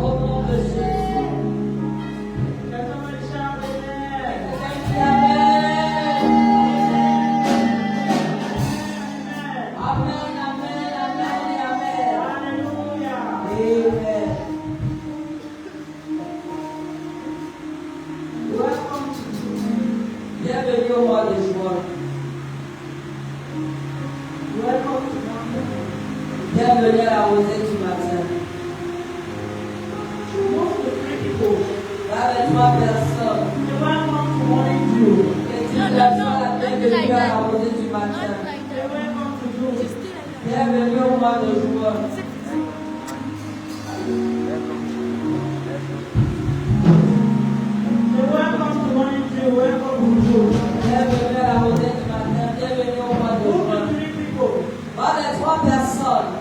Au nom de Bienvenue à la rosée du matin. Là, les 3 personnes. Et tu la bienvenue à la rosée du matin. Bienvenue au mois de juin. Bienvenue à la rosée du matin. Bienvenue au mois de juin. Voilà les 3 personnes.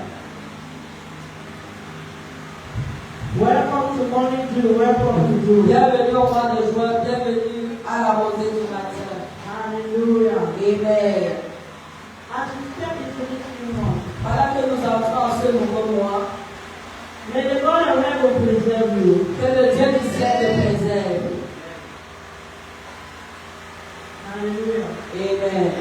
Welcome to morning dew, welcome to dew. Bienvenue au mois de juin, bienvenue à la rosée du matin. Hallelujah. Amen. As we step into this new month, Voilà que nous entrons en ce nouveau mois. may the God of heaven preserve you. Que le Dieu du ciel te préserve. Hallelujah. Amen.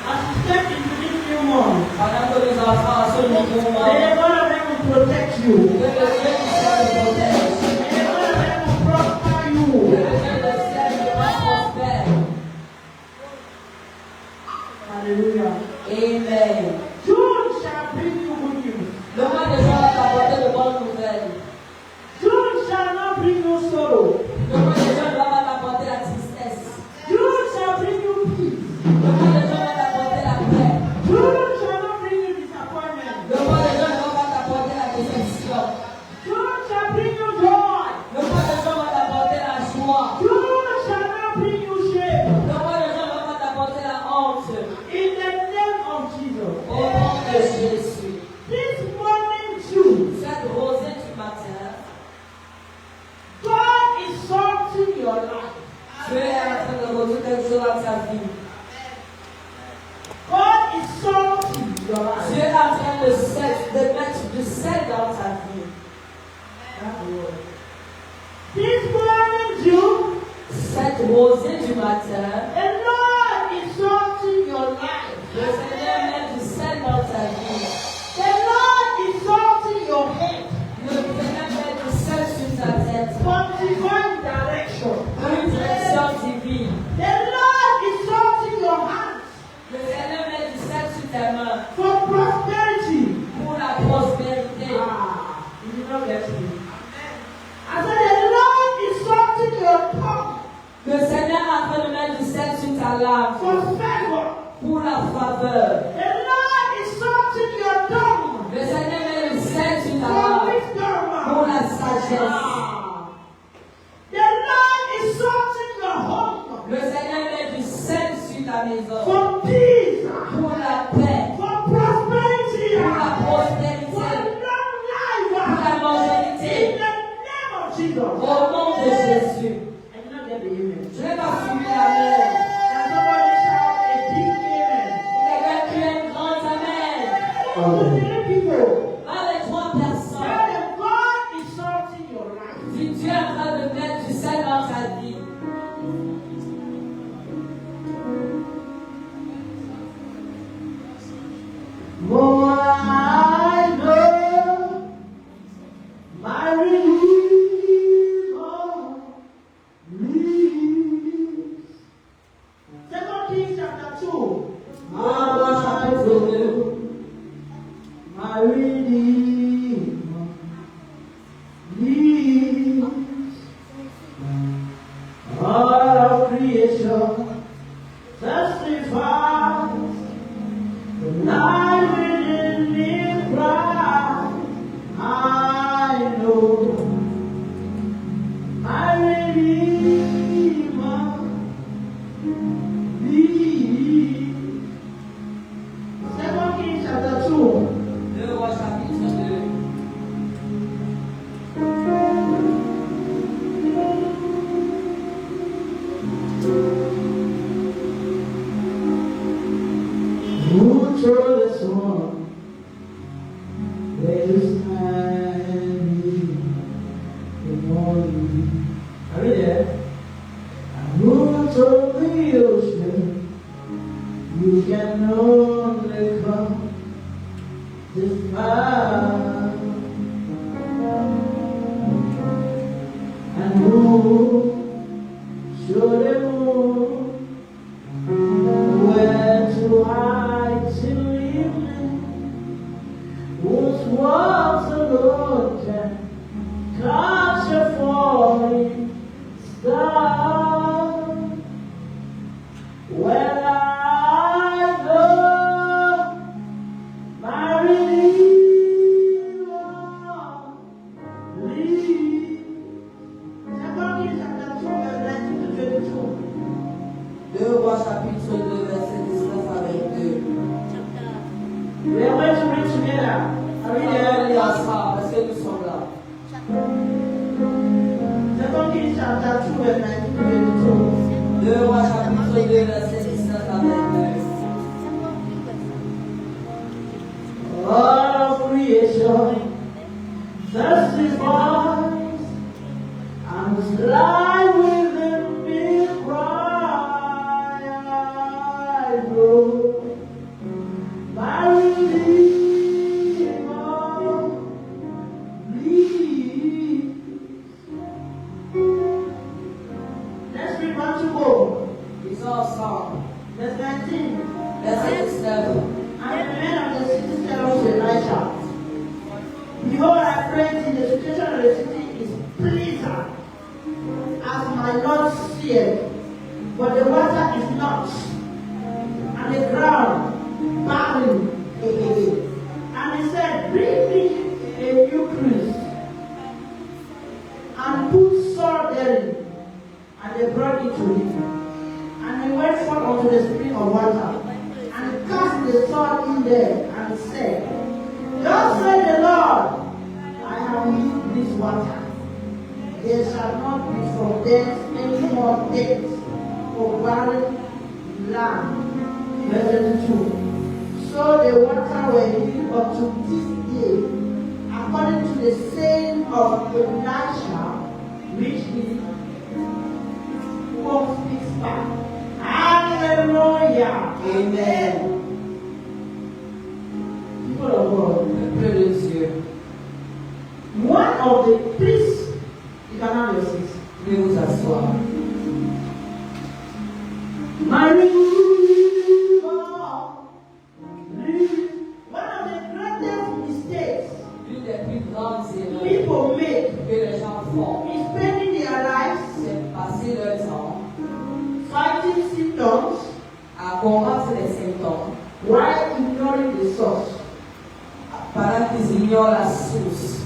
As we step into this new month, Pendant que nous entrons en ce nouveau mois, may the God of heaven protect you. que le Dieu du ciel te protège. May the God of heaven prosper Que you. le Dieu du ciel te prospère. Hallelujah. Amen. June shall bring you good news. Le mois de juin va t'apporter de bonnes nouvelles. June shall not bring you sorrow. Le mois de juin va t'apporter la tristesse. June shall bring you peace. Le mois de juin va t'apporter la paix. June shall not bring you disappointment. Le mois de juin va t'apporter la déception. June shall bring you joy. Le mois de juin va t'apporter la joie. June shall not bring you shame. Le mois de juin va t'apporter la honte. In the name of Jesus. Au nom de Jésus. This morning, June, Cette rosée du matin, God is sorting your life. Dieu est en train de résoudre quelque chose dans ta vie. God is sorting your life. Dieu est en train de mettre du sel dans ta vie. This morning, June, Cette rosée du matin, the Lord is sorting your life. le Seigneur met du sel dans ta vie. The Lord is sorting your head Le Seigneur met du sel sur ta tête. for divine direction. Pour une direction divine. The Lord is sorting your hands Le Seigneur met du sel sur tes mains. for prosperity. Pour la prospérité. You did not get me. I said the Lord is sorting your tongue Le Seigneur est en train de mettre du sel sur ta lame. for favor. Pour la faveur. The Lord is sorting your tongue Le Seigneur met du sel sur ta for lame. wisdom. Pour la sagesse. The Lord is sorting your home Le Seigneur met du sel sur ta maison. for peace, Pour la paix. for prosperity, Pour la for prospérité. long Pour la life. longévité. In the name of Jesus. Au nom de Jésus. I did not get the amen. Je vais pas suivre la mer. Can somebody shout a big amen? Il y avait plus un grand amen. To three people. Là, les 3 personnes. Tell them God is sorting your life. Dieu est en train de mettre du sel dans ta vie. For I know my Redeemer lives. 2 Kings chapter 2. I know my Redeemer lives. All of creation testifies. The light within me cries, I know my Redeemer lives. 2 Kings chapter 2. 2 Rois chapitre 2. Who told us one? There is time in morning. Are we there? And who told the ocean you can only come this far? And who showed the moon When I go, my Redeemer lives. 2 Kings chapter 2, verse 19 to 22. 2 Rois chapitre 2, verset 19 à 22. We are going to read together. Are we On va there? lire ensemble parce que nous sommes là. 2 Kings chapter 2, verse 19 to 22. 2 Rois chapitre 2, verset 19 à 22. All of creation testifies and life within me cry, I know my Redeemer lives. Let's read 1 to 4. Lisons ensemble. Verse 19. Verset 19. And the men of the city said unto Elisha, Behold, I pray thee, the situation of the city is pleasant, as my Lord seeth, but the water is not, and the ground barren. And he said, Bring me a new cruse, and put salt therein. And they brought it to him. And he went forth unto the spring of water, and cast the salt in there, and said, Thus said the Lord, I have used this water. There shall not be from thence any more death for barren land. Verse 22. So the water were healed unto this day, according to the saying of Elisha, which he won't speak back. Hallelujah. Amen. People of God. Peuple de Dieu. One of the priests, you can have your seat. Veuillez vous asseoir. My Redeemer lives. One of the greatest mistakes L'une des plus grandes erreurs people make que les gens font, is spending their lives c'est passer leur temps fighting symptoms à combattre les symptômes while ignoring the source. pendant qu'ils ignorent la source.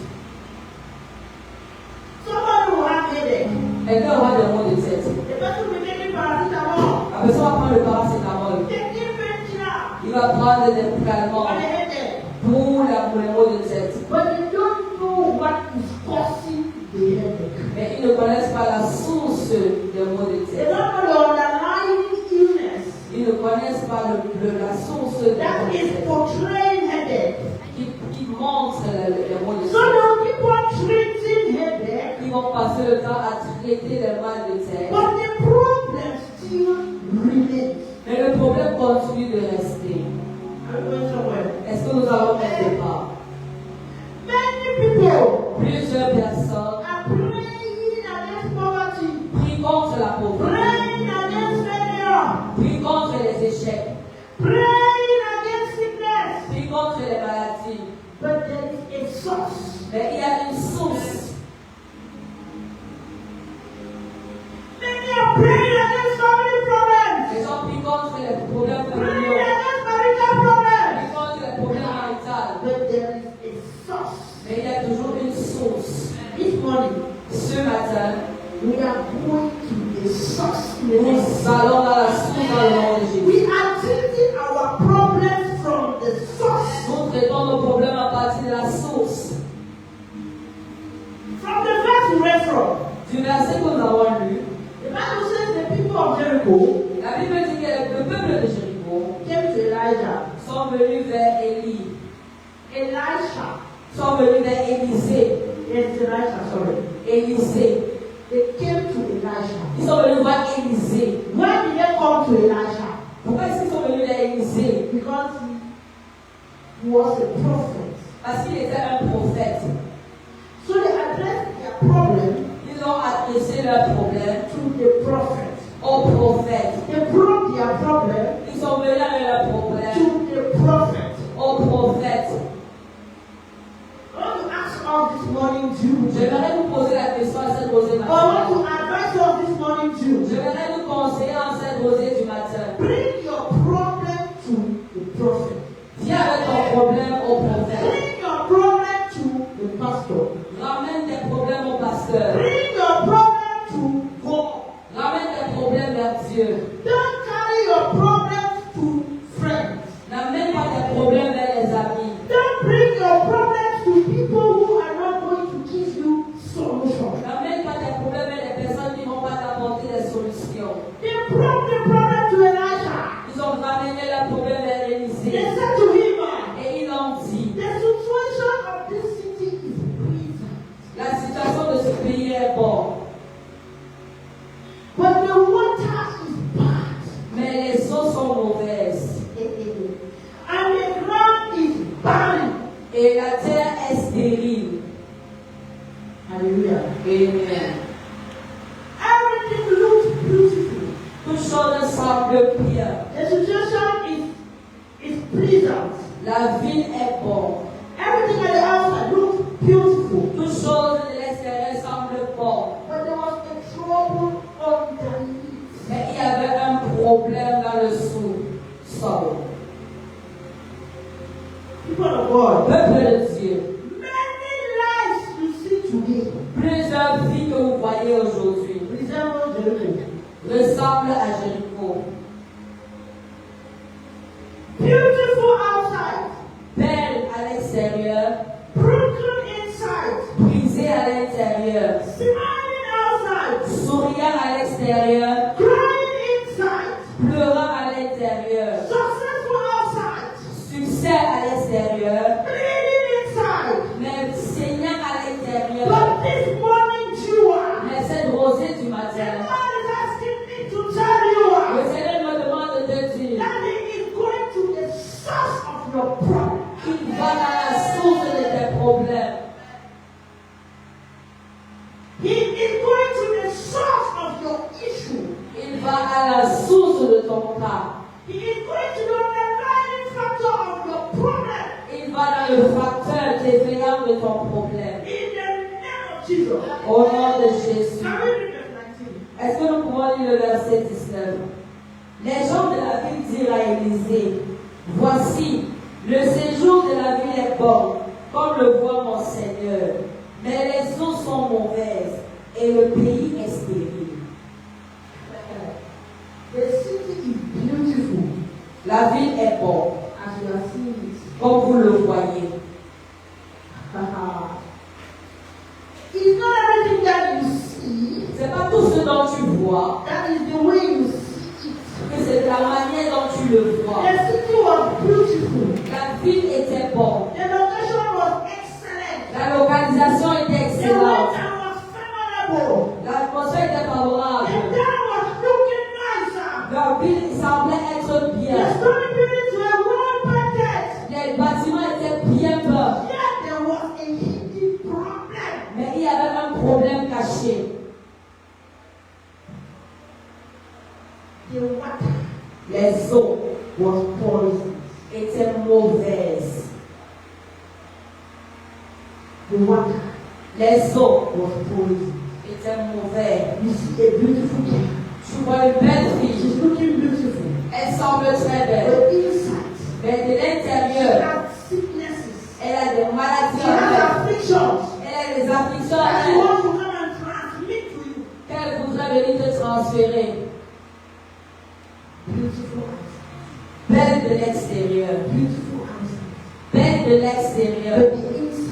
Somebody will have headache. Quelqu'un aura des maux de tête. The person will be taking paracetamol, La personne va prendre le paracétamol. taking painkiller Il va prendre des for calmants the headache. pour les maux de tête. But they don't know what is causing the headache. Mais ils ne connaissent pas la source des maux de They tête. don't know the underlying illness Ils ne connaissent pas la source des that maux de is tête portraying headache. qui montre les maux de So tête. now people are treating headache, Ils vont passer le temps à traiter les mal de tête. but the problem still remains. Mais le problème continue de rester. I'm going somewhere. Est-ce que nous allons quelque part? Many people Plusieurs personnes are praying against poverty, prient contre la pauvreté, praying against failure, prient contre les échecs, praying against sickness. prient contre les maladies. But there is a source. Mais il y a une source. Many are praying against family problems, Les gens prient contre les problèmes praying familiaux, against marital problems. prient contre les problèmes maritaux. But there is a source. Mais il y a toujours une source. This morning, Ce matin, we are going to the source in the name of nous allons dans la source dans le nom de Jésus. We are treating our problems from the source. Nous traitons nos problèmes à partir de la source. From the verse we read from, Du verset que nous avons lu, the Bible says the people of Jericho la Bible dit que le peuple de Jéricho came to Elijah. sont venus vers Élie, Elisha. sont venus vers Élisée. Yes, Elisha, sorry. Élisée. They came to Elisha. Ils sont venus voir Élisée. Why did they come to Elisha? Pourquoi est-ce qu'ils sont venus vers Élisée? Because he was a prophet. Parce qu'il était un prophète. So they addressed their problem Ils ont adressé leurs problèmes to the prophet. au prophète. They brought their problem Ils sont venus avec leurs problèmes to the prophet. au prophète. I want to ask us this morning too. J'aimerais vous poser la question à cette rosée I want matin. to advise us this morning too. J'aimerais vous conseiller en cette rosée du matin. situation semble bien. The situation is pleasant. La ville est bonne. Everything at the outside looks beautiful. Toutes choses de l'extérieur semblent bonnes. But there was a trouble underneath. Mais il y avait un problème dans le sous-sol. People of God. Peuple de Dieu. Many lives you see today Plusieurs vies que vous voyez aujourd'hui resemble Jericho. ressemblent à Jéricho. Beautiful outside, Belle à l'extérieur, broken inside, brisée à l'intérieur, smiling outside, souriant à l'extérieur, crying inside, pleurant à l'intérieur, successful outside, succès à l'extérieur, bleeding inside. mais saignant à l'intérieur. But this morning, Jua, Mais cette rosée du the matin, Lord is asking me to tell you le Seigneur me demande de dire that He is going to the source of your problem. qu'il va dans la source de tes problèmes. He is going to the source of your issue. Il va à la source de ton cas. He is going to the underlying factor of your problem. Il va dans le facteur défaillant de ton problème. In the name of Jesus. Au nom de Jésus. Can we read verse 19? Est-ce que nous pouvons lire le verset 19? Les gens de la ville dirent à Élisée, voici, le séjour de la ville est bon, comme le voit mon Seigneur, mais les eaux sont mauvaises et le pays est stérile. The city is beautiful La ville est bonne, as you are seeing it. comme vous le voyez. It's not everything that you see, C'est pas tout ce dont tu vois, that is the way you see it. mais c'est la manière dont tu le vois. The city was beautiful. La ville était bonne, The location was excellent. la localisation était The excellente, weather was favorable. l'atmosphère était The favorable, town was looking nicer. la ville semblait être The bien, stone buildings were well painted. les bâtiments étaient bien peints, Yet there was a hidden problem. mais il y avait un problème caché. The water Les eaux was poison. étaient mauvaises. The water Les eaux was poison. étaient mauvaises. You see a beautiful girl. Tu vois une belle fille, She's looking beautiful. elle semble très belle, But inside, mais de she l'intérieur, has sicknesses. elle a des maladies She en has elle. afflictions Elle a des afflictions en that she elle wants to come and transmit to you. qu'elle voudrait venir te transférer. Beautiful outside. Belle de l'extérieur, Beautiful outside. belle de l'extérieur, But the inside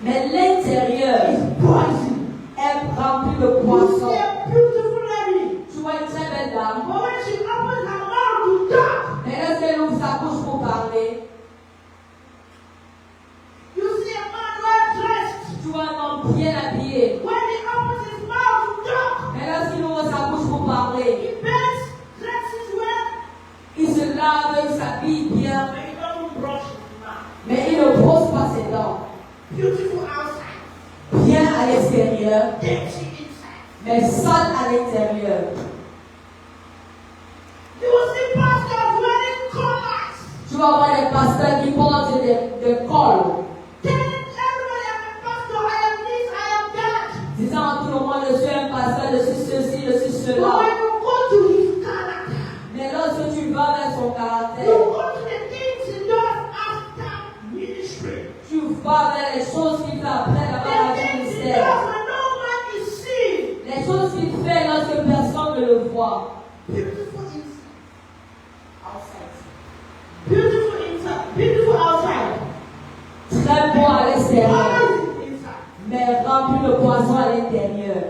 mais l'intérieur is poison. est rempli de You see poissons. a beautiful lady. Tu vois une très belle dame, But when she opens her mouth to talk, mais lorsqu'elle ouvre sa bouche pour parler, you see a man well dressed. tu vois un homme bien habillé, When he opens his mouth to talk, mais lorsqu'il ouvre sa bouche pour parler, he bends, dresses well, il se lave, il s'habille bien, but he doesn't brush his mouth. mais il ne brosse pas ses dents. Beautiful outside, Bien à l'extérieur, dirty inside. mais sale à l'intérieur. You will see pastors wearing collars, Tu vas voir des pasteurs qui portent des cols, telling everybody I'm a pastor, I am this, I am that. disant à tout le monde, je suis un pasteur, je suis ceci, je suis But cela. when you go to his character, Mais lorsque tu vas vers son you caractère, go to the things he does after ministry. tu vas vers les choses qu'il fait après The l'avoir things he ministère. does when no man is seen. Les choses qu'il fait lorsque personne ne le voit. Beautiful inside. Outside. Beautiful inside. Beautiful outside. Très beau à l'extérieur, Poison inside. mais rempli de poison à l'intérieur.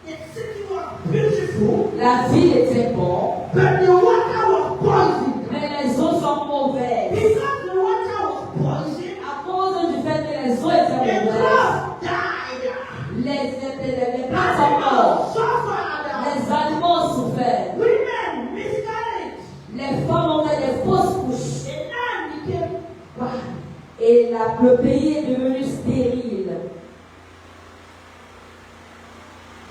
The city was beautiful, La ville était bonne, but the water was poison. mais les eaux sont mauvaises. Because the water was poison, À cause du fait que les eaux étaient the mauvaises, crops died. les plantes sont mortes, Animals suffered. les animaux ont souffert, Women miscarried. les femmes ont fait des fausses couches, The land became barren. et le pays est devenu stérile.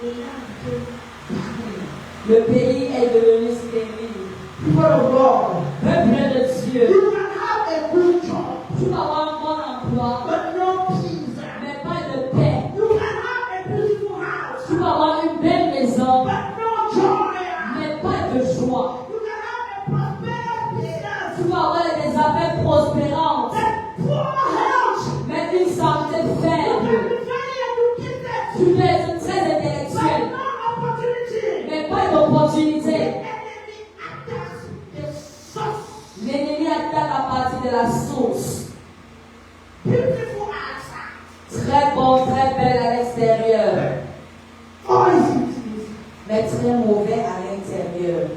The land became barren. Le pays est devenu stérile. People of God, Peuple de Dieu, you can have a good job, tu peux avoir un bon emploi, but no peace. mais pas de paix. You can have a beautiful house, Tu peux avoir une belle maison, but no joy. mais pas de joie. You can have a prosperous business, Tu peux avoir des affaires prospérantes, but poor health. mais une santé You can faible. be very educated, Tu peux être très but intellectuel, no opportunity. mais pas d'opportunité. Enemy attacks the source. L'ennemi attaque à partir de la source. Beautiful outside. Très bon, très belle à l'extérieur, Or is it? mais très mauvais à l'intérieur.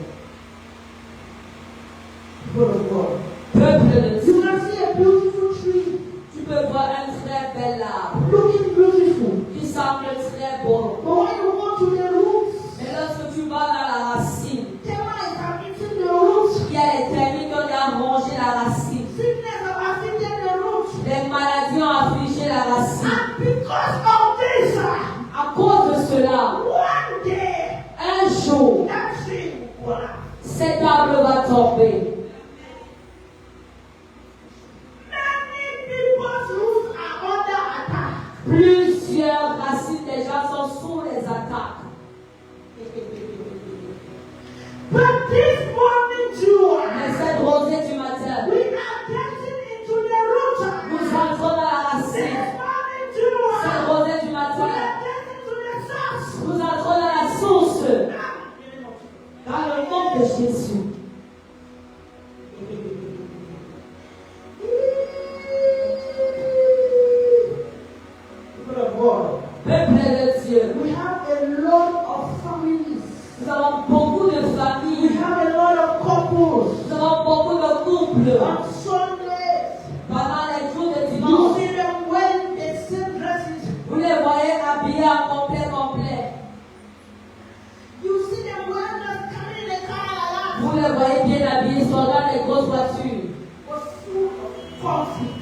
People of God. Peuple de Dieu, You can see a beautiful tree, tu peux voir un très bel arbre looking beautiful. qui semble très beau. But when you go to the roots, Mais lorsque tu vas dans la racine, termites have eaten the roots. il y a les termites qui ont rongé la racine. Sickness have afflicted the roots. Les maladies ont affligé la racine. And because of this, À cause de cela, one day, un jour, that tree will collapse. cet arbre va tomber. Many people's roots are under attack. Plusieurs racines des gens sont sous les attaques. But this morning, Joy, Mais cette rosée du matin, we are getting into the root. nous entrons dans la racine. This morning, Cette Joy, rosée du we matin, are getting to the source. nous entrons dans la source. Dans le nom de Jésus. People of God, Peuple de Dieu, we have a lot of families. nous avons beaucoup de We familles. have a lot of couples. Nous avons beaucoup de couples. On Sundays, Pendant les jours de you dimanche, see them wearing the same dresses. vous les voyez habillés en complet. You see them wearing just carrying the car Vous les voyez bien habillés, sont dans les grosses voitures, was full of conflict.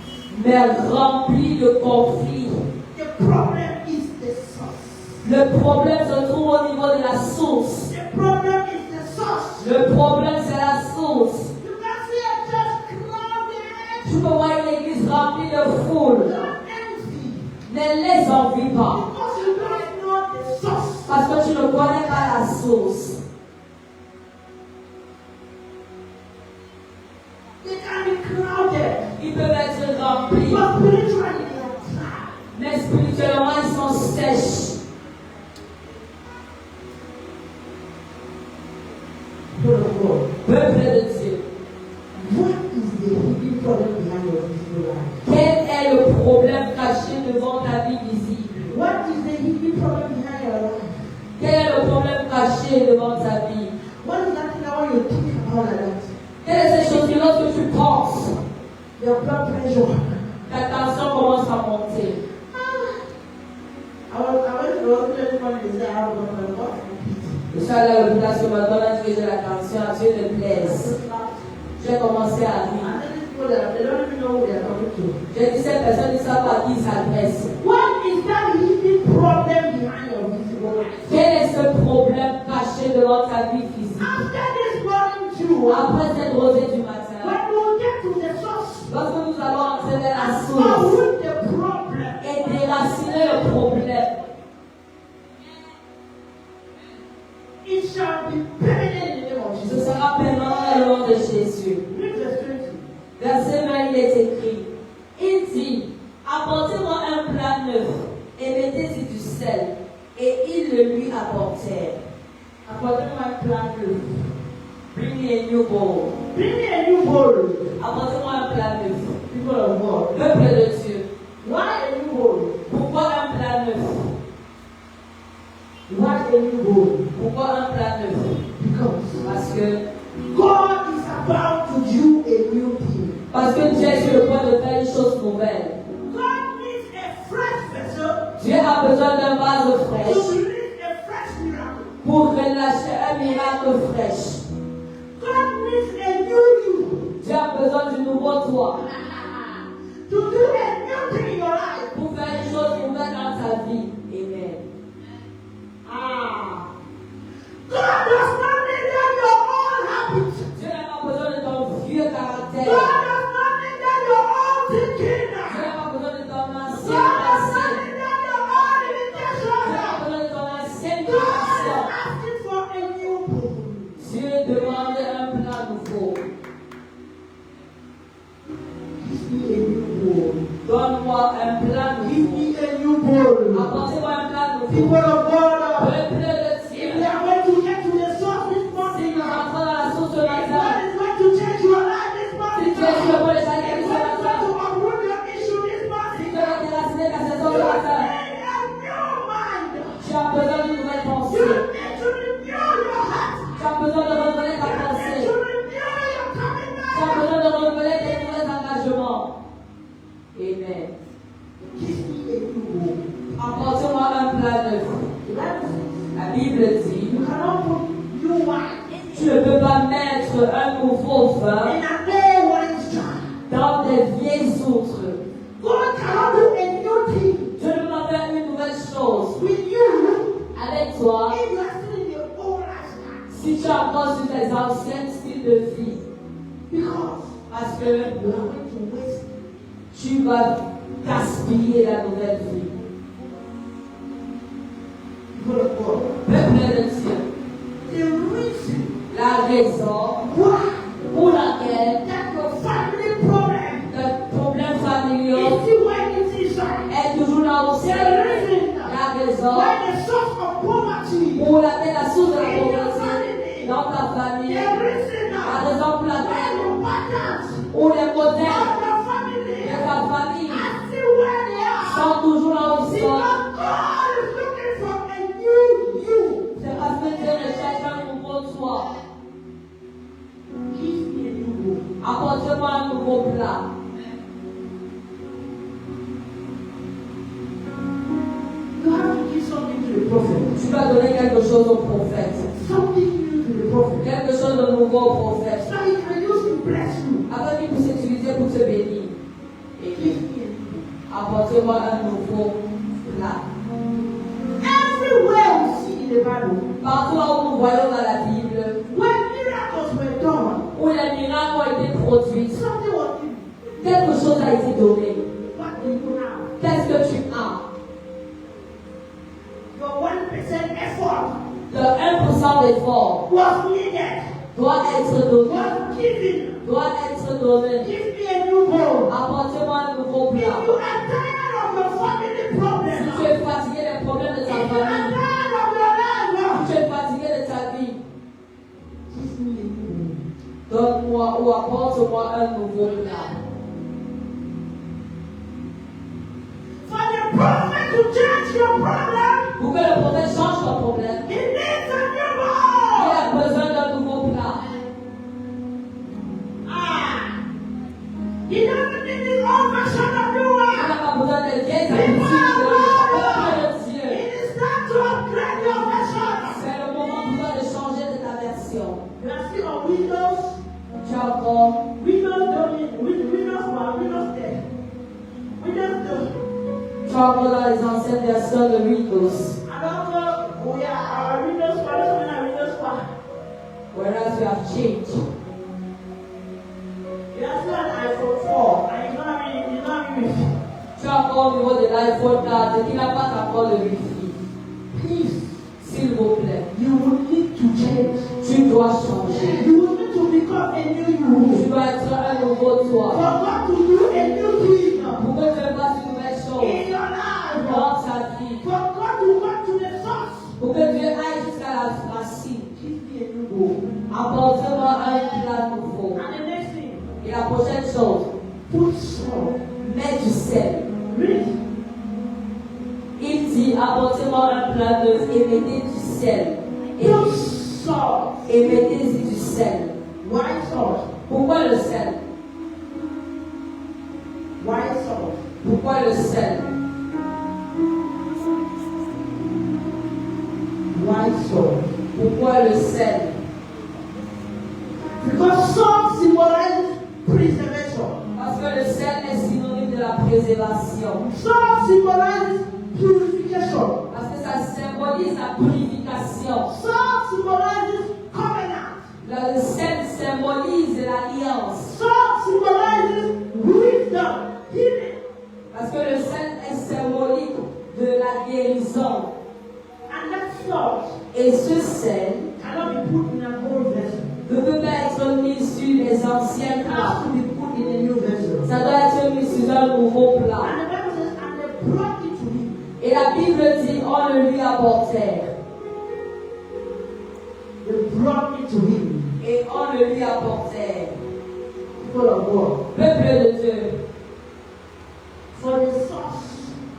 mais remplis de conflits. The problem is the source. Le problème se trouve au niveau de la source. The problem is the source. Le problème, c'est la source. You can see a church crowded. Tu peux voir une église remplie de foule. Don't envy. Ne les envie pas, Because you don't know the source. parce que tu ne connais pas la source. They can be crowded. Ils peuvent être remplis, But spiritually they are dry. mais spirituellement, ils sont sèches. People of God, Peuple de Dieu, what is the hidden problem behind your visible life? quel est le problème caché devant ta vie visible? What is the hidden problem behind your life? Quel est le problème caché devant ta vie? What is that thing that when you think about like that? Quelle est cette chose que lorsque tu penses, Your blood pressure. ta tension commence à monter? I went to the hospital this morning and said I have blood pressure. Je suis allé à l'hôpital ce matin, là, je faisais la tension, à Dieu ne plaise. J'ai commencé à rire. And then these people they don't even know who they are talking to. J'ai dit, cette personne ne sait pas à qui il s'adresse. What is that hidden problem behind your visible life? Quel est ce problème caché devant ta vie physique? After this morning too, Après cette rosée du matin, when we get to the source, lorsque nous allons entrer vers la and source with the problem, et déraciner le problème, it shall be permanent in the name of ce Jesus. sera permanent dans le nom de Jésus. Read verse 20. Verset 20, il est écrit, il dit, apportez-moi un plat neuf et mettez-y du sel. Et ils le lui apportèrent. Apportez-moi un plat neuf. Bring me a new bowl. Bring me a new bowl. Apportez-moi un plat neuf. People of God. Peuple de Dieu, Why a new bowl? pourquoi un plat neuf? Why a new bowl? Pourquoi un plat neuf? Because Parce que God is about to do a new thing. Dieu est sur le point de faire une chose nouvelle. God needs a fresh vessel Dieu a besoin d'un vase to fraîche release a fresh miracle. pour relâcher un miracle fraîche. God needs a new you Dieu a besoin du nouveau toi to do a new thing in your life. pour faire une chose nouvelle dans ta vie. Amen. God does not need that vais demander un plat nouveau. Donne-moi un plat nouveau. Apportez-moi un plat nouveau. Peuple de Dieu. Si nous rentrons dans la source ce matin, si tu es sur le point de changer ce matin, si tu veux déraciner ta saison ce matin, tu as besoin d'une nouvelle pensée. Tu as besoin de renouveler ta pensée. Tu as besoin de renouveler tes nouveaux engagements. Amen. Apporte-moi un plat neuf. La Bible dit, tu ne peux pas mettre un nouveau vin dans des vieilles outres. Dieu ne peut pas faire une nouvelle chose avec toi si tu es encore sur tes anciens styles de vie. Parce que tu vas gaspiller la nouvelle vie. Peuple de Dieu, la raison pour laquelle le problème familial est toujours là aussi, la raison pour laquelle la source de la pauvreté dans ta famille, la raison pour laquelle ou les modèles de ta famille sont toujours là aussi. C'est parce que Dieu recherche un nouveau toi. Apporte-moi un nouveau plat. Tu vas donner quelque chose au prophète. Quelque chose de nouveau au prophète. Afin qu'il puisse utiliser pour te bénir. Et apportez-moi un nouveau plat. Partout là où nous voyons dans la Bible, où les miracles ont été produits, quelque chose a été donné. Qu'est-ce que tu as? Le 1% d'effort doit être donné. Apportez-moi un nouveau plat. Si tu es fatigué des problèmes de ta famille, si tu es fatigué de ta vie, donne-moi ou apporte-moi un nouveau plat. Pour que le prophète change ton problème, il a besoin d'un nouveau plat. Il n'a pas besoin de vieilles habitudes de Dieu. C'est le moment pour toi de changer de ta version. Tu as encore tu as encore dans les anciennes versions de Windows. Whereas you have changed. Tu as encore au niveau de l'iPhone 4 qui n'a pas encore le Wi-Fi. S'il vous plaît. Tu dois changer. Tu dois être un nouveau toi. Pour que Dieu fasse une nouvelle chose dans ta vie. Pour que Dieu aille jusqu'à la racine. Apporte-moi un plat nouveau. Et la prochaine chose, mets du sel. Il dit, apportez-moi un plat neuf et mettez du sel. Et mettez-y du sel. Pourquoi le sel? Pourquoi le sel? Pourquoi le sel? Parce que le sel est synonyme de la préservation. Parce que ça symbolise la purification. Le sel symbolise l'alliance. Parce que le sel est symbolique de la guérison. Et ce sel anciens has plats. to be put in a new vessel. Ça doit être mis sur un nouveau plat. And the Bible says, and they brought it to him. Et la Bible dit, on le lui apportèrent. They brought it to him. Et on le lui apportèrent. People of God. Peuple de Dieu, For the source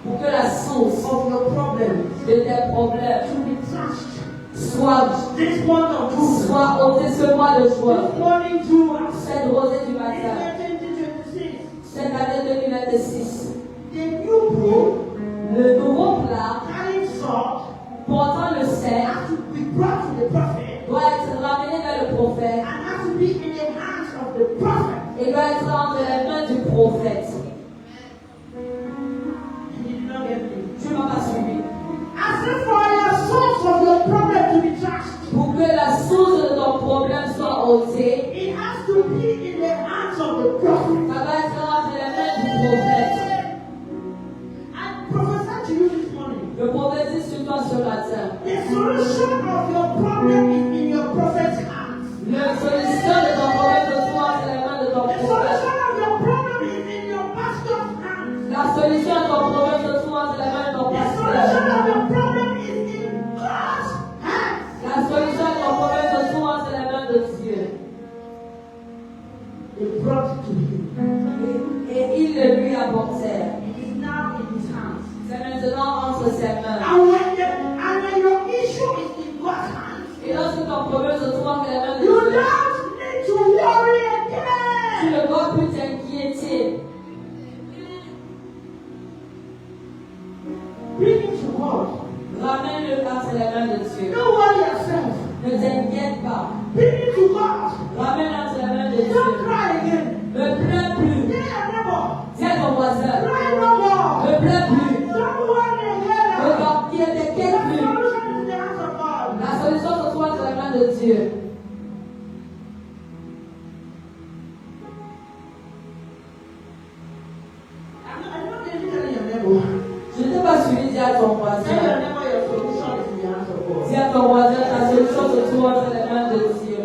pour que la source of your problem de tes problèmes to be touched. soit This month of June. soit ôtée ce mois de juin. This morning June. Cette rosée du matin. In 2026. Cette année 2026. The new book Le nouveau plat carrying salt portant le sel has to be brought to the prophet doit être ramené vers le prophète and has to be in the hands of the prophet. et doit être entre les mains du prophète. And you did not get me. Tu m'as pas suivi. I said for your source of your problem to be touched, Pour que la source de ton problème soit ôtée, it has to be in the hands of the prophet. ça va être entre les mains du prophète. I prophesy to you this morning. Je prophétise sur toi ce matin. The solution of your problem is in your prophet's hands. La solution de ton problème se trouve entre les mains de ton The prophète. solution of your problem is in your pastor's hands. La solution de ton problème se trouve entre les mains de ton The solution pasteur. of your problem is in God's hands. La solution de ton problème se trouve entre les mains de Dieu. They brought it to him. Et il le lui apportèrent. It is now in his hands. C'est maintenant entre ses mains. And when your issue is in God's hands, Et lorsque ton problème se trouve entre les mains de you Dieu, don't need to worry tu again. ne dois plus t'inquiéter. Bring it to God. Ramène-le entre les mains de Dieu. Don't worry yourself. Ne t'inquiète pas. Bring it to God. Ramène entre les mains de Don't Dieu. cry again. Ne pleure plus. Tell your neighbor. Dis à ton voisin. Cry no more. Ne pleure plus. Don't worry again. Ne t'inquiète The plus. solution is in the hands of God. La solution se trouve entre les mains de Dieu. I'm not telling your neighbor. Je ne t'ai pas suivi, dis à ton Tell your voisin. neighbor your solution is in the hands of God. Dis à ton voisin, ta solution se trouve entre les mains de Dieu.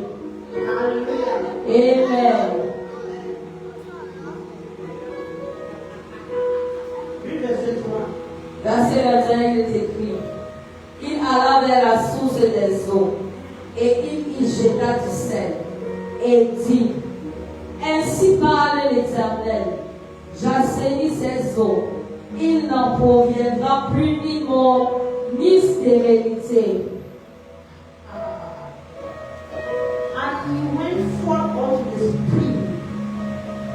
Hallelujah. Amen. Read verse 1. Verset 21, il est écrit. Il alla vers la source des eaux et il y jeta du sel et dit, ainsi parle l'Éternel, j'assainis ces eaux, il n'en proviendra plus ni mort ni stérilité. And he went forth unto the spring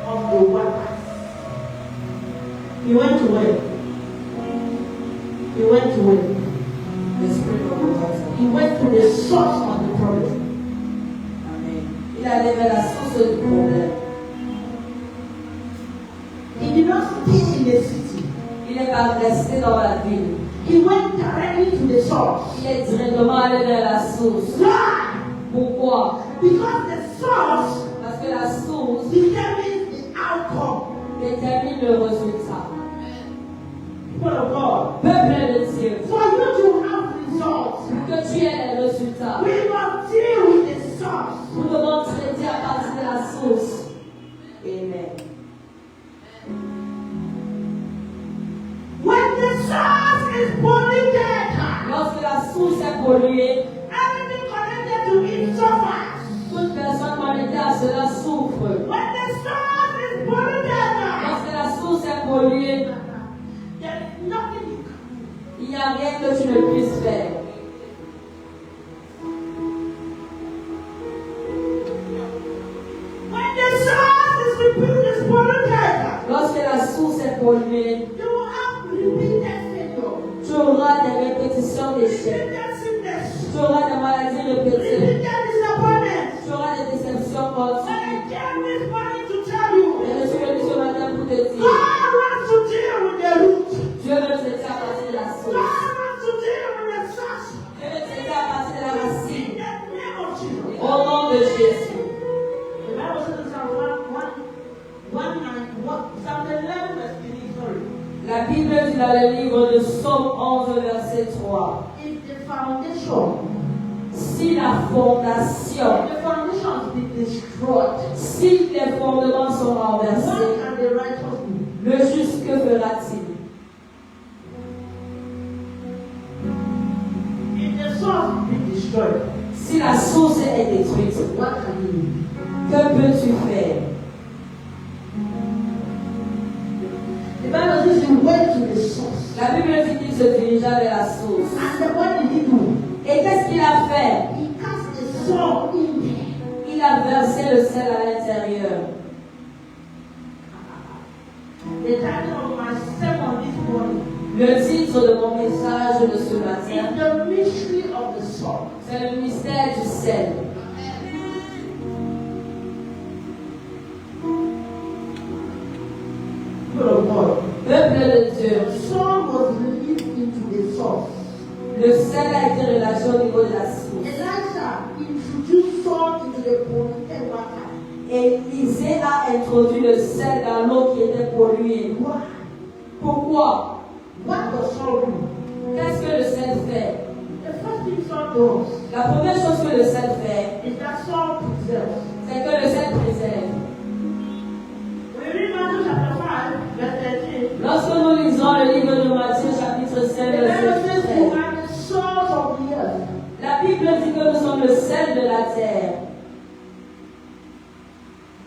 of the waters. He went to where? He went to where? The spirit of the water. He went to the source of the problem. Amen. Il allait vers la source du problème. He did not stay in the city. Il n'est pas resté dans la ville. He went directly to the source. Il est directement allé vers la source. Why? Pourquoi? Because the source Parce que la source determines the outcome. détermine le résultat. People of God. Peuple de Dieu, For you to have results, pour que tu aies les résultats, we must deal with the source. nous devons traiter à partir de la source. Amen. When the source is polluted, Lorsque la source est polluée, everything connected to it suffers. toute personne connectée à cela souffre. When the source is polluted, Lorsque la source est polluée, there is nothing you can do. il n'y a rien que tu ne puisses faire. When the source is polluted, Lorsque la source est polluée, you will have repeated failure, tu auras des répétitions d'échecs. repeated sickness, Tu auras des maladies répétées. repeated disappointment. Tu auras des déceptions But continues. I came this morning to tell you, Et je suis venu ce matin pour te dire, God wants to deal with the root. Dieu veut traiter à partir de la God source. wants to deal with the source. Dieu veut traiter à partir de la In racine. the name of Jesus. Au nom de Jésus. The Bible says in Psalm 1:9, Psalm 11 verse 3, sorry. La Bible dit dans le livre de Psaume 11, verset 3. If the foundation Si la fondation has been destroyed, destroyed, Si les fondements sont renversés, what can the righteous do? le juste que fera-t-il? If the source be destroyed, Si la source est détruite, what can you do? que peux-tu faire? The Bible says he went to the source. La Bible dit qu'il se dirigea vers la source. And then what did he do? Et qu'est-ce qu'il a fait? He cast the salt in there. Il a versé le sel à l'intérieur. The title of my sermon this morning Le titre de mon message de ce matin, is The Mystery of the Salt. c'est le mystère du sel. People of God. Peuple de Dieu, Salt was released into the source. le sel a été relâché au niveau de la source. Elijah introduced salt into the polluted water. Et Isée a introduit le sel dans l'eau qui était polluée. Why? Pourquoi? What does salt do? Qu'est-ce que le sel fait? The first thing salt does La première chose que le sel fait, is that salt preserves. c'est que le sel préserve. When we read Matthew chapter 5, verse 13, Lorsque nous lisons le livre de Matthieu chapitre 5, the Bible verset says 13, you are the salt of the earth. la Bible dit que nous sommes le sel de la terre.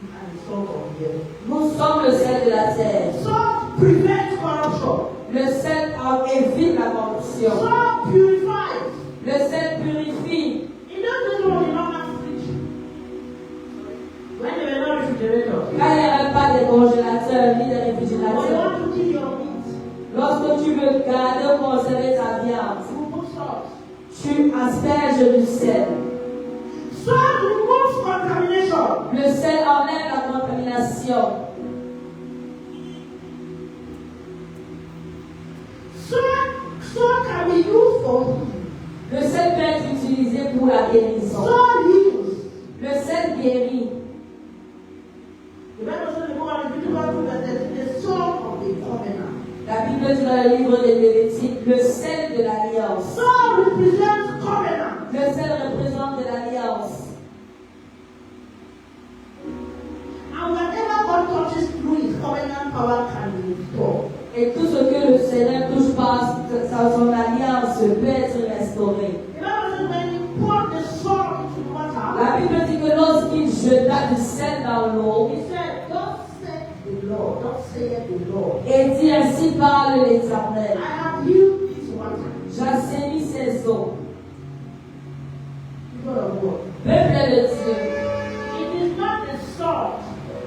And the salt of the earth. Nous sommes le sel de la terre. Salt prevents corruption. Le sel évite la corruption. Salt purifies. Le sel purifie. In those days when we don't have fridge, when there were no refrigerators, Quand il n'y avait pas de congélateur ni de when you réfrigérateur, want to keep your meat, lorsque tu veux garder ou conserver ta viande, you put salt. tu asperges du sel. Salt removes contamination. Le sel enlève la contamination. Salt can be used for healing. Le sel peut être utilisé pour la guérison. Salt heals. Le sel guérit. The Bible says in the book of Leviticus 2 verse 13, the salt of the covenant. La Bible dit dans le livre de Lévitique, le sel de l'alliance. Salt represents covenant. Le sel représente de l'alliance. And whatever God touches through his covenant power can be restored. Et tout ce que le Seigneur touche par son alliance peut être restauré. The Bible says when he poured the salt into the water, La Bible dit que lorsqu'il jeta du sel dans l'eau, he said, "Thus saith the Lord, thus saith the Lord, et dit ainsi parle l'Éternel, I have healed this water." j'assainis ces eaux. People of God. Peuple de Dieu, It is not the salt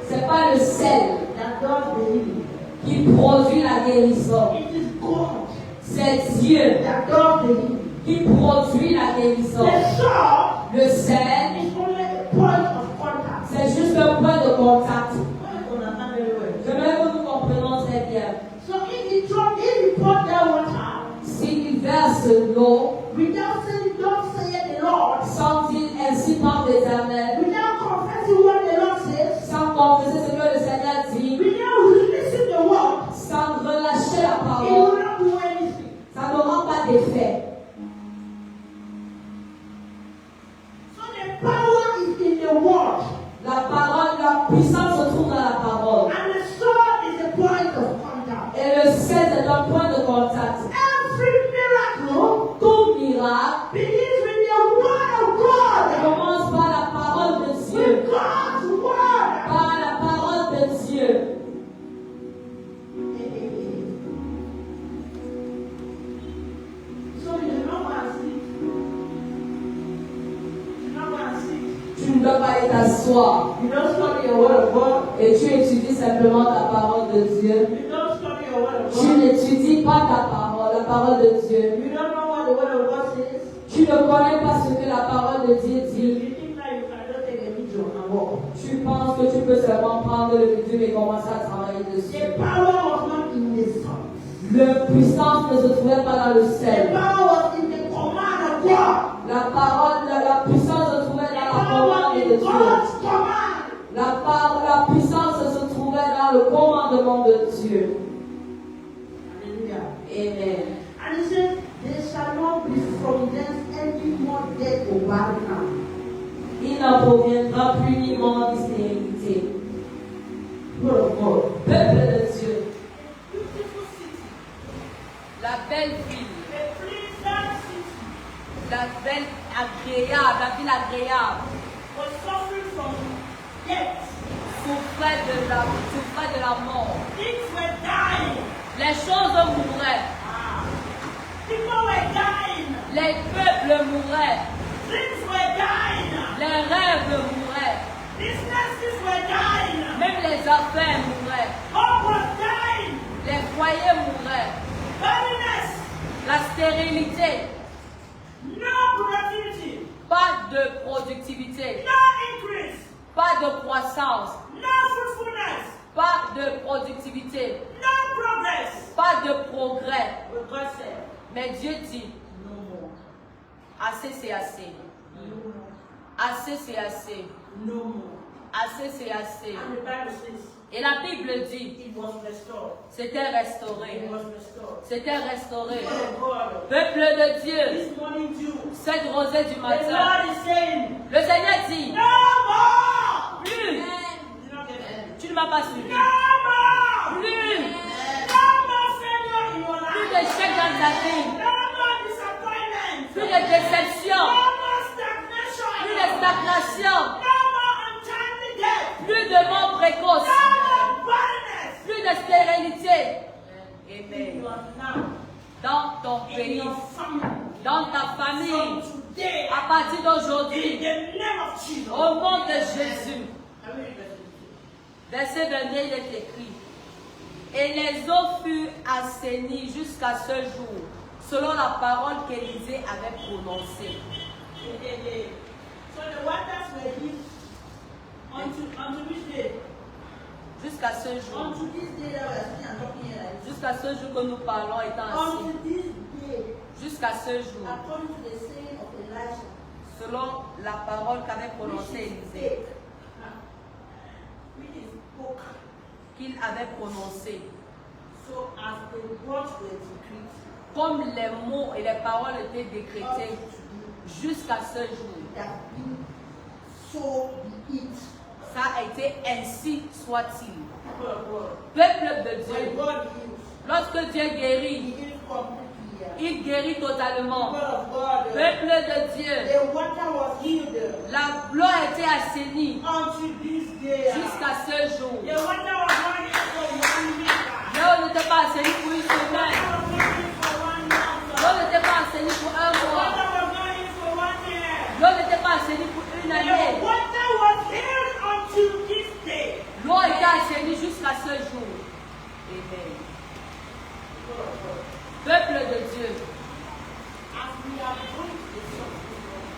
c'est pas le sel that does the healing. qui produit la guérison, It is God c'est Dieu that does the healing. qui produit la guérison. The salt Le sel, is only a point of contact. c'est juste un point de contact. You understand very well. J'aimerais que nous comprenions très bien. So if you pour that water S'il verse l'eau, without saying, "Thus saith the Lord," sans dire ainsi parle l'Éternel, without confessing what the Lord says, sans confesser ce que le Seigneur dit, without releasing the word, sans relâcher la it parole, will not do anything. ça n'aura pas d'effet. So the power is in the word, La parole, la puissance se trouve dans la parole. and the sword is a point of contact. Et le sel est un point de contact. Every miracle Tout miracle begins with the word of God. commence par la parole de Dieu. With God's word. Par la parole de Dieu. So you know what I see. You know what I see. Tu ne dois pas aller t'asseoir You don't study the word of God. et tu étudies simplement la parole de Dieu. You don't study the word of Tu God. n'étudies pas ta parole, la parole de Dieu. You don't know what the word of God says. Tu ne connais pas ce que la parole de Dieu You dit. think that you can just take a video and walk. Tu penses que tu peux seulement prendre le vidéo et commencer à travailler dessus. The power was not in the sun. La puissance ne se trouvait pas dans le The sel. power was in the command of God. La parole, la puissance se trouvait dans la commande de Dieu. God's command. La puissance se trouvait dans le commandement de Dieu. Hallelujah. Amen. And he said, there shall not be from thence any more death or barren. Il n'en proviendra plus ni mort, ni agréable, la ville agréable. was suffering from death. Souffrait de la mort. Things were dying. Les choses mouraient. People were dying. Les peuples mouraient. Dreams were dying. Les rêves mouraient. Businesses were dying. Même les affaires mouraient. Hope was dying. Les foyers mouraient. Barrenness. La stérilité. No productivity. Pas de productivité. No increase. Pas de croissance. No fruitfulness. Pas de productivité. No progress. Pas de progrès. But God said, Mais Dieu dit, no more. assez c'est assez. No more. Assez c'est assez. No more. Assez c'est assez. And the Bible says, Et la Bible dit, it was restored. c'était restauré. It was restored. C'était restauré. People of God, Peuple de Dieu, this morning too, cette rosée du the matin, Lord is saying, le Seigneur dit, no more. plus, You did not get it. tu ne m'as pas suivi. No more. Plus, No more failure in your plus life. d'échecs dans ta vie, No more disappointment. plus de déception, No more stagnation. plus de stagnation, No more untimely death. plus de mort précoce, No more barrenness. plus de stérilité. You Amen. are now Dans ton in pays, your family. dans ta From famille, today, à partir in d'aujourd'hui, the name of Jesus. au nom de Jésus. I will read verse 22. Verset 22, il est écrit. Et les eaux furent assainies jusqu'à ce jour, selon la parole qu'Élisée avait prononcée. So the waters were healed unto which day? Jusqu'à ce jour. Unto this day that we are sitting and talking here like this. Jusqu'à ce jour que nous parlons étant assis. Unto this day, Jusqu'à ce jour. according to the saying of Elijah, Selon la parole qu'avait prononcée Élisée. Which is spoke. Qu'il avait prononcée. So as the words were decreed, Comme les mots et les paroles étaient décrétées jusqu'à ce jour. that be, so be it. Ça a été ainsi soit-il. People of God. Peuple de When Dieu. God heals, Lorsque Dieu He guérit, heals completely. il guérit totalement. People of God. Peuple de Dieu, The water was healed l'eau a été assainie until this day. jusqu'à ce jour. The water was not healed for 1 week. L'eau n'était pas assainie pour une The water semaine. was not healed for 1 month. L'eau n'était pas assainie pour un The mois. water was not healed for 1 year. L'eau n'était pas assainie pour une The année. water was healed until this day. L'eau a été assainie jusqu'à ce jour. Amen. Peuple de Dieu, As we are going to the source,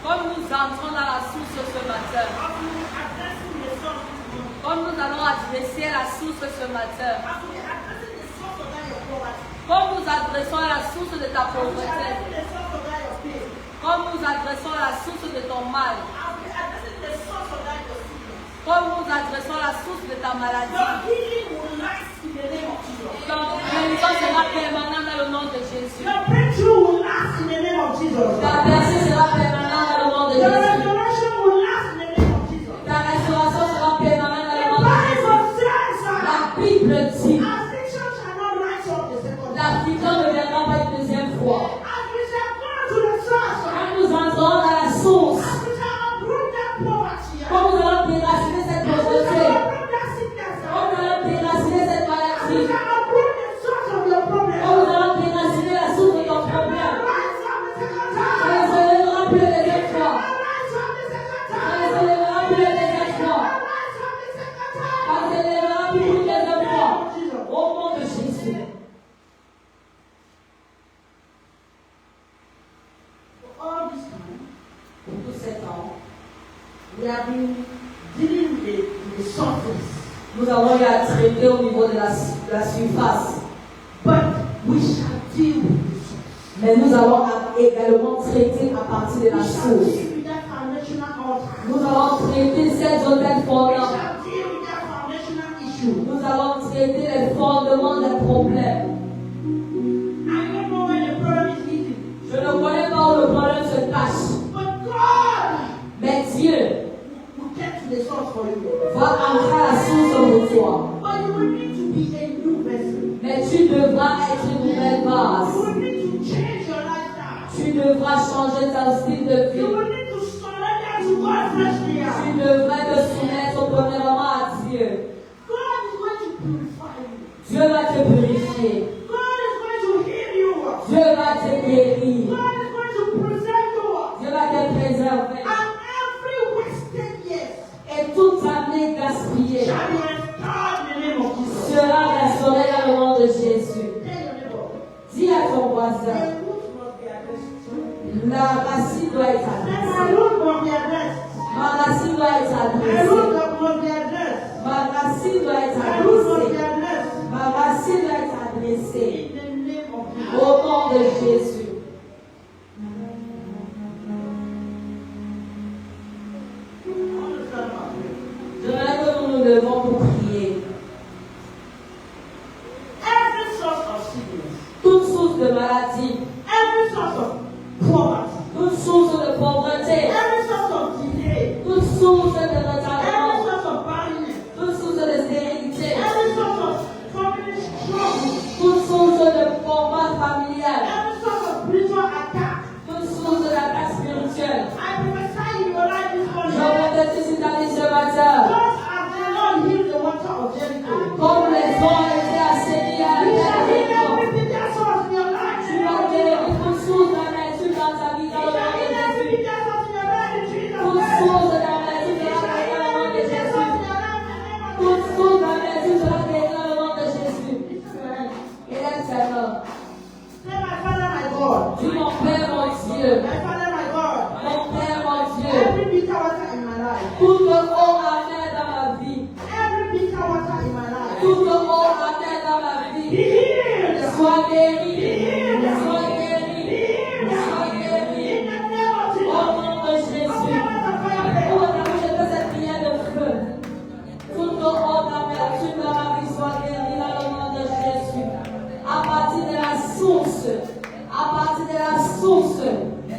comme nous entrons dans la source ce matin, as we are addressing the source this morning, comme nous allons adresser la source ce matin, as we are addressing the source of that your poverty, comme nous adressons à la source de ta as we are pauvreté, addressing the source of that your pain, comme nous adressons à la source de ton mal, as we are addressing the source of that your sickness, comme nous adressons à la source de ta your maladie, healing will last in the name of Jesus. ton guérison sera permanente dans le nom de Jésus. Your breakthrough will last in the name of Jesus. Ta percée sera permanente dans le nom de Your Jésus. restoration will last in the name of Jesus. Ta restauration sera permanente dans le nom de The Jésus. Bible says, La Bible dit, affliction shall not rise up the second time. l'affliction ne viendra pas une deuxième fois. As we shall go to the source, Quand nous entrons dans la source, as we shall uproot that poverty, quand nous allons déraciner cette as we pauvreté, shall uproot that sickness, quand nous allons déraciner cette as we maladie, shall uproot the source of your problem, quand nous allons déraciner la source de ton problème, rise up the second ça ne time. se lèvera plus la deuxième fois. Rise up the second Ça ne time. se lèvera plus la deuxième fois. Rise up the second Ça ne time. se lèvera plus une deuxième fois. Jesus. Au nom de Jésus. For all this time, Pour tout cet temps, we have been dealing with the surface, nous avons eu à traiter au niveau de la surface. but we shall deal with the source. Mais nous allons également traiter à partir de la We shall source. deal with that foundational altar. Nous allons traiter ces hôtels We fondants. shall deal with that foundational issue. Nous allons traiter les fondements des problèmes. I don't know where the problem is hidden, Je ne connais pas où le problème se cache. but God Mais Dieu will get to the source for you. va entrer à la source pour toi. But you will need to be a new vessel. Mais tu devras être une nouvelle You base. will need to change your lifestyle. Tu devras changer ton style de You vie. will need to freshly out. Tu devrais te soumettre premièrement à Dieu. God is going to purify you. Dieu va te purifier. God is going to heal you. Dieu va te guérir. God is going to preserve you. Dieu va te préserver. And every wasted year Et toute année gaspillée shall be restored in the name of Jesus. sera restaurée dans le nom de Jésus. Tell your neighbor. Dis à ton voisin, The root must be addressed. la racine doit être Say, my adressée. root must be addressed. Ma racine doit être My adressée. root must be addressed. Ma racine doit être My root must be adressée. addressed. Ma racine doit être adressée. In the name of Jesus. Au nom de Jésus. Understand my prayer. J'aimerais que nous nous levons pour prier. Every source of sickness, Toute source de maladie, every source of poverty, toute source de pauvreté, every source of delay, toute source de every retardement, source of barrenness, toute source de stérilité, every source of family struggle, toute source de combat familial, every source of spiritual attack. toute source de l'attaque spirituelle. I prophesy in your life this Je morning. prophétise dans les ce matin. Just as the Lord healed the water of Jericho, Comme les eaux étaient assainis à He shall la heal terre, every bitter source in your life. tu vas guérir toute source d'amertume dans ta vie He dans le shall nom de heal every Jésus. bitter source in your life in Jesus' Toute name. source d'amertume He sera shall guérie heal dans le nom every de bitter source Jésus. in your life in the name of Toute Jesus. source d'amertume sera guérie dans le nom de Jésus. Élève ta main. Say, my Father, my God. Dis mon Père, mon Dieu. My Father, my God. Mon Père, mon Dieu. Every bitter water in my life. Toute eau amère dans ma vie. Every bitter water in my life. Toute eau amère dans ma Be vie. healed. Sois guéri. Be healed. Sois guéri. Be healed. Sois guéri. In the name of Au Jesus. nom de Jésus. Pour la bouche de cette prière de feu. Toute eau d'amertume dans ma vie soit guérie dans le nom de Jésus. À partir de la source. À partir de la source.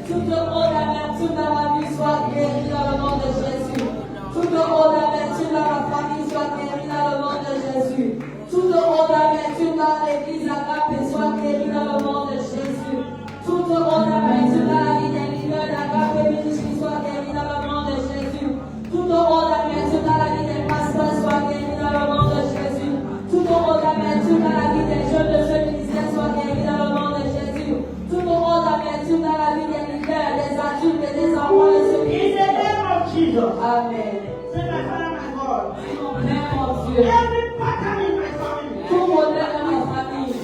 Toute eau d'amertume dans ma vie soit guérie dans le nom de Jésus. Toute eau d'amertume dans ma famille soit guérie dans le nom de Jésus. Toute eau d'amertume dans l'église Agape soit guérie dans le nom de Jésus. Toute eau d'amertume dans la vie des leaders d'Agape Ministry soit guérie dans le nom de Jésus. Toute eau d'amertume dans la vie des pasteurs soit guérie dans le nom de Jésus. Toute eau d'amertume dans la vie des jeunes de ce ministère soit guérie dans le nom de Jésus. Toute eau d'amertume dans la vie des leaders, des adultes et des enfants de ce In the ministère. name of Jesus. Amen. Say, my Father, my God. Mon Père, mon Dieu. Every pattern in my family. Tout modèle de ma famille.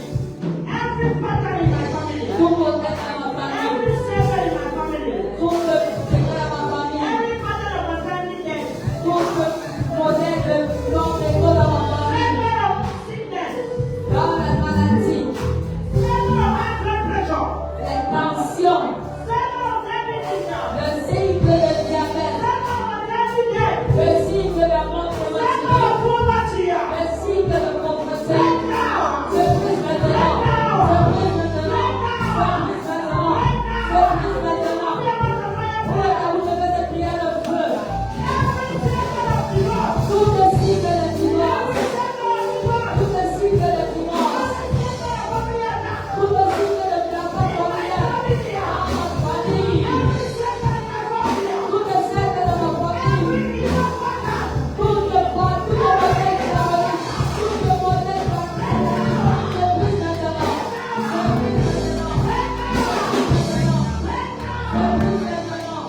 Every pattern in my family. Tout modèle de ma famille. Every secret in my family. Tout le secret de ma famille. Every pattern of my family death. Tout le modèle de l'entrée dans ma famille. Secret of sickness. Dans la maladie. Secret of high blood pressure. Les tensions. Secret of diabetes. Le cycle de diabète. Secret of diabetes. Le cycle de la mort Secret émotionnelle. of poverty. Le cycle de pauvreté. Right now. Je brise maintenant. Je brise maintenant. Je brise maintenant. Je brise maintenant. Pour la bouche de cette prière de feu. Every secret of divorce. Tout le cycle de divorce. Every secret of divorce. Tout le cycle de divorce. Every secret of family attack. Tout le cycle de placement familial. Dans ma famille. Every secret in my family. Tout le cycle de ma famille. Every evil pattern. Tout le poids, tout le modèle de la vie. Tout le modèle de la vie. Je brise maintenant. Je brise maintenant. Je brise maintenant.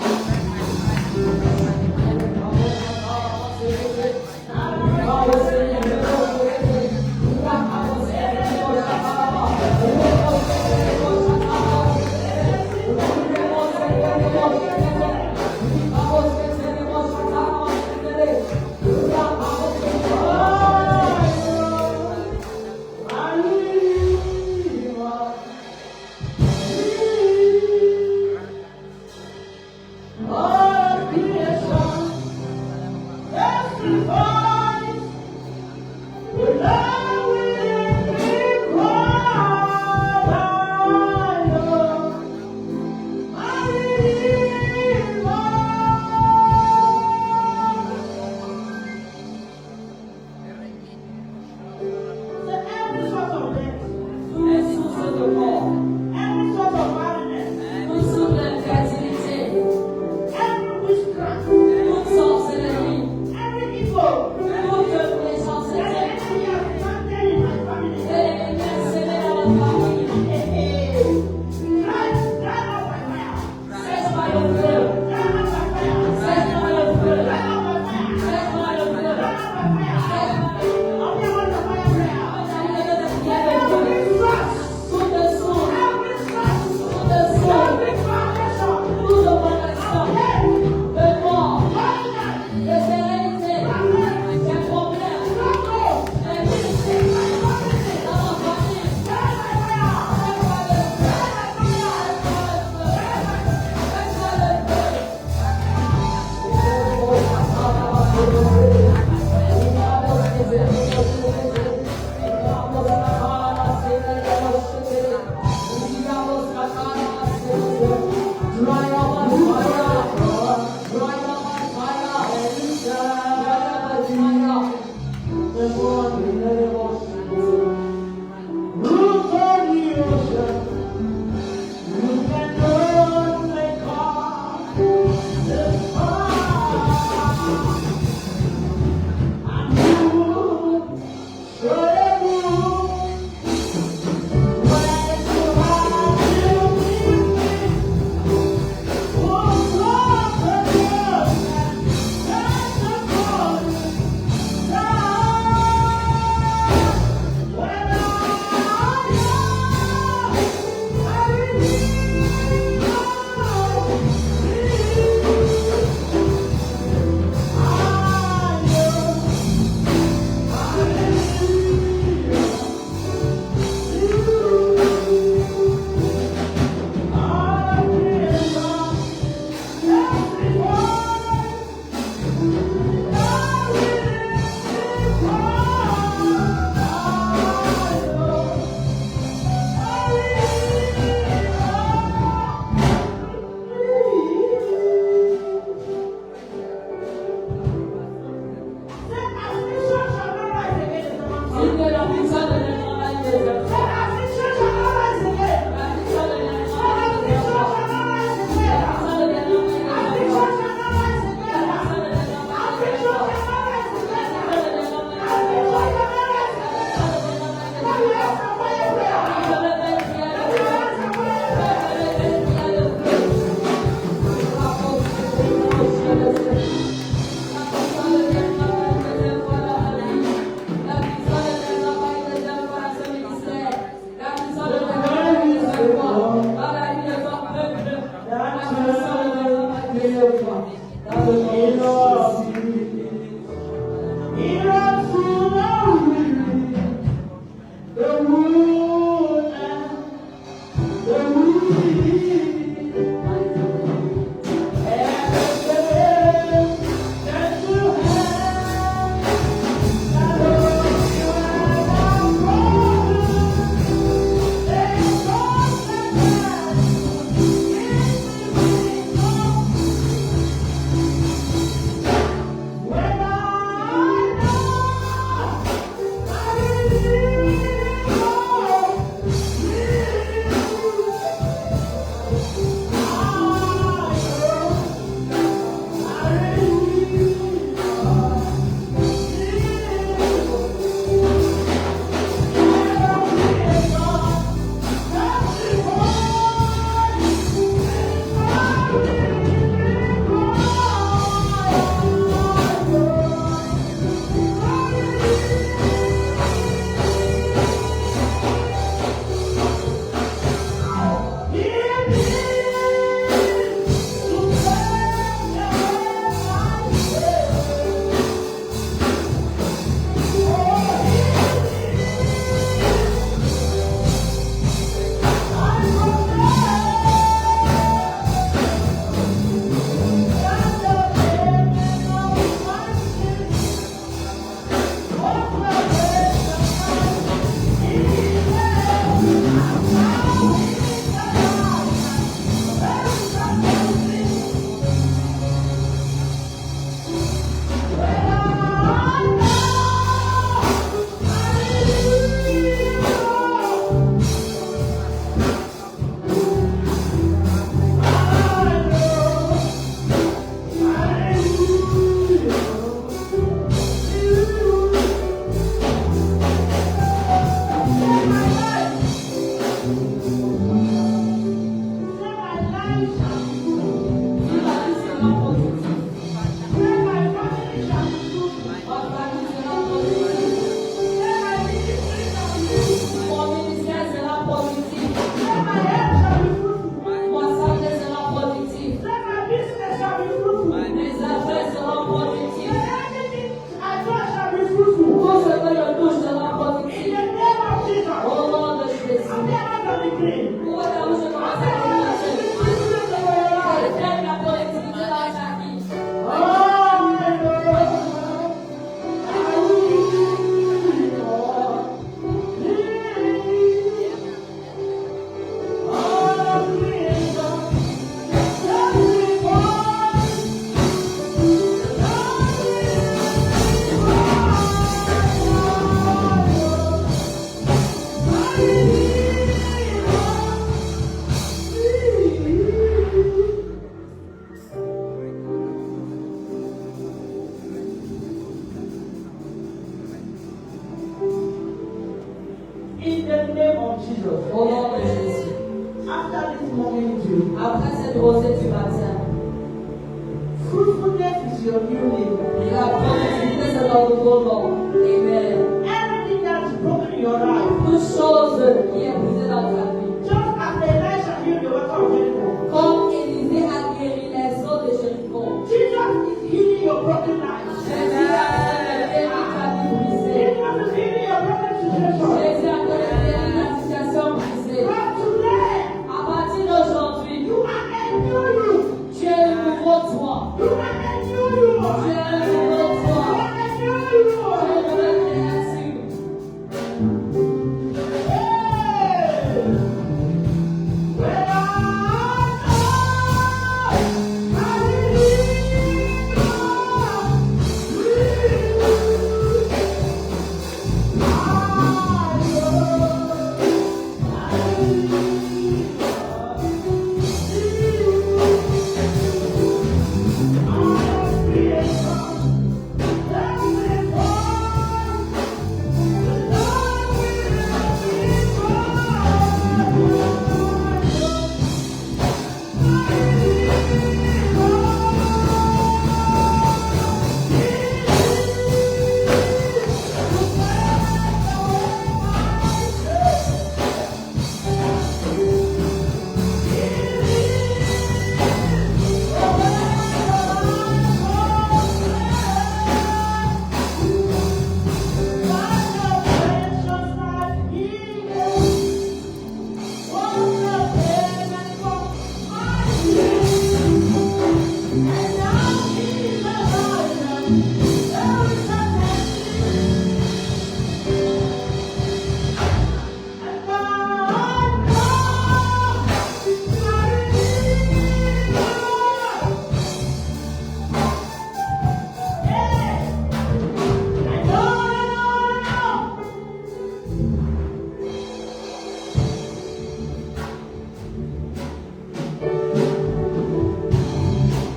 All creation testifies the love within me, what I know. My Redeemer. So every sort of death, Tous les sources de mort, every sort of barrenness, toutes sources d'infertilité, every witchcraft, toute Jesus. Au nom de Jésus. After this morning dew, Après cette rosée du matin, fruitfulness is your new name. la productivité c'est dans le nouveau nom. Amen. Everything that is broken in your life, Toute chose qui est brisée dans ta vie. just as Elisha healed the water of Jericho, Comme Élisée a guéri les eaux de Jéricho. Jesus is healing your broken life. Jésus a guéri ta vie brisée. Jesus is healing your broken situation. Jésus a guéri ta situation brisée. But today, À partir d'aujourd'hui, you are a new you. tu es le nouveau toi. You are a new you. Tu es le nouveau toi. You are a new Tu es you. une nouvelle créature.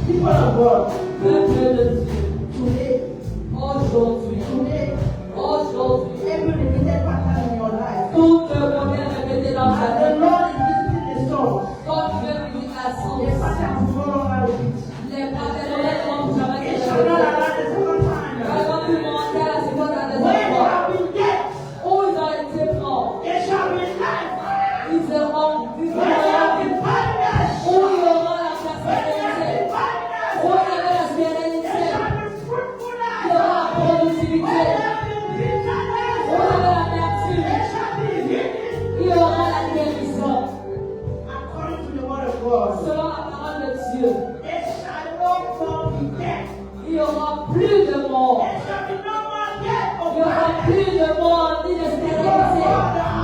People of God, Peuple de Dieu. today, Aujourd'hui, aujourd'hui, every repeated pattern in your life, tout le modèle répété dans ta as the vie, Lord is visiting the storm, quand tu veux vivre la the source, pattern will no longer repeat. les paternels ne vont jamais It se shall not répéter. allow the second time. Par exemple, ils vont entrer à la seconde, à la When deuxième you fois, have been dead, où ils ont été morts, it shall be life. ils seront vivants, When you have been barrenness, où il y aura la when you have prospérité, been barrenness, où il y aura la there sérénité, shall be il y fruitfulness. aura la When productivité, you have been où il y bitterness, aura there l'amertume, shall be healing. il y aura la guérison. According to the word of God, Selon la parole de Dieu, there shall no more be death. il n'y aura plus de mort. There shall be no more death Il of n'y aura barrenness. plus de mort ni de stérilité.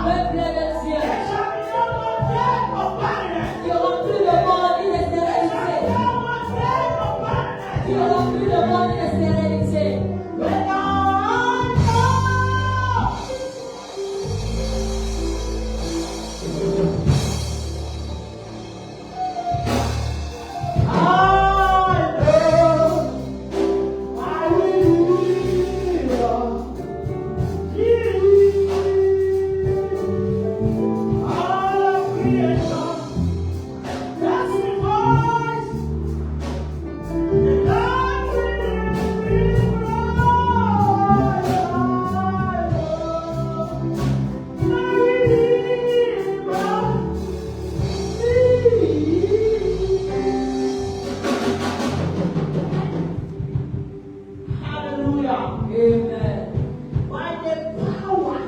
Peuple de Dieu, There shall be no more death of barrenness. il n'y aura plus de mort ni de There shall be stérilité. no more death of barrenness. Il n'y aura plus de mort ni de stérilité. When I know Hallelujah. Amen. By the power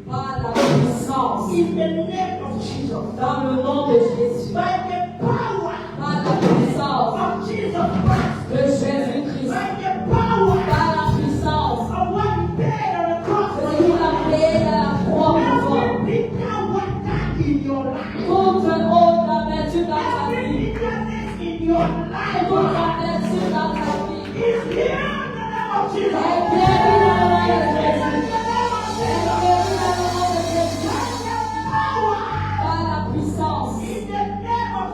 Par la puissance, in the name of Jesus. dans le nom de Jésus, By the power par la puissance of Jesus Christ. de Jésus-Christ, By the power par la puissance of what He paid on the cross. de ce qu'il a payé à la croix pour toi. Every bitter water in your life. Toute autre amertume dans ta Every vie, bitterness in your life. toute amertume dans ta vie, Is here in the name of Jesus. est guérie dans le nom de In Jésus. the name of Est Jesus. guérie dans le nom de Jésus. By the power Par la puissance, in the name of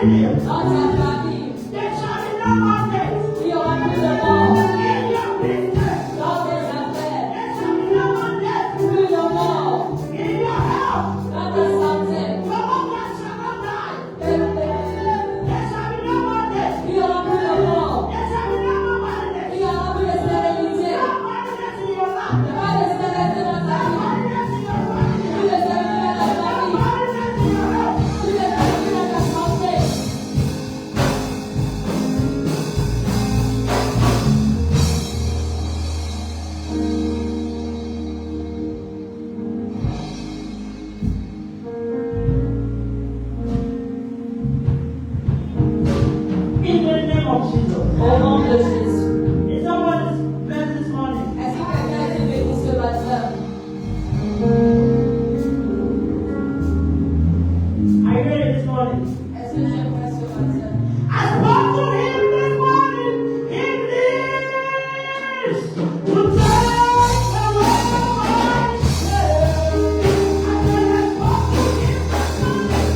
lineage, dans ta famille, there shall be no more death. il n'y aura plus de mort. In your business, Dans tes affaires, there shall be no more death. plus de mort. In your health, Dans ta santé, no one shall not die. il There shall be no more death. n'y aura plus de mort. There shall be no more madness. Il n'y aura plus de stérilité. No madness in your life. Pas de stérilité dans ta No vie. madness in your family. Plus de stérilité dans ta No vie. madness in your health. Plus de stérilité dans ta santé. In the name of Jesus. Au nom de Jésus. Is someone blessed this morning? Est-ce que quelqu'un a été béni ce matin? Are you ready this morning? Est-ce que j'ai prêt ce matin? I spoke to him this morning. He lives to take away my shame. And when I spoke to him this morning, he lives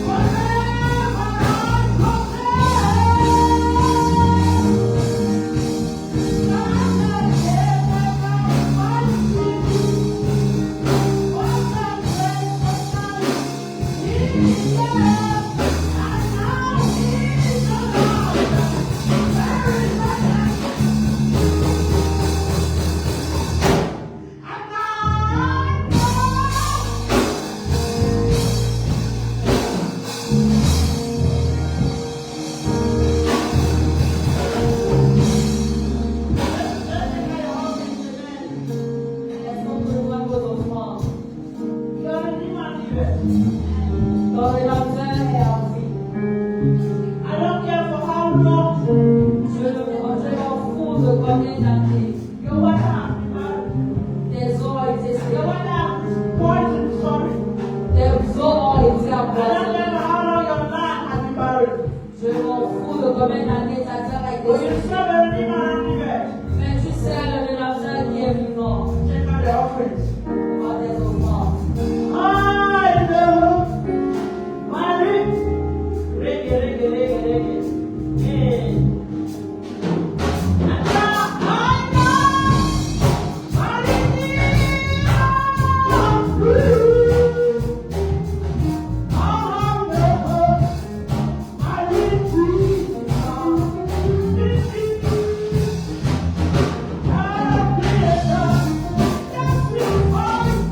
forever and Est-ce qu'on peut voir vos offrandes? Dans les enfer et en vie. I don't care for how long Je m'en fous de combien d'années. your wife has been married. Tes os ont été Your séparés. wife has poisoned, sorry. Tes os ont été I don't empoisonnés. care how long your man has been married. Je m'en fous de combien d'années ta sœur a été But you séparée.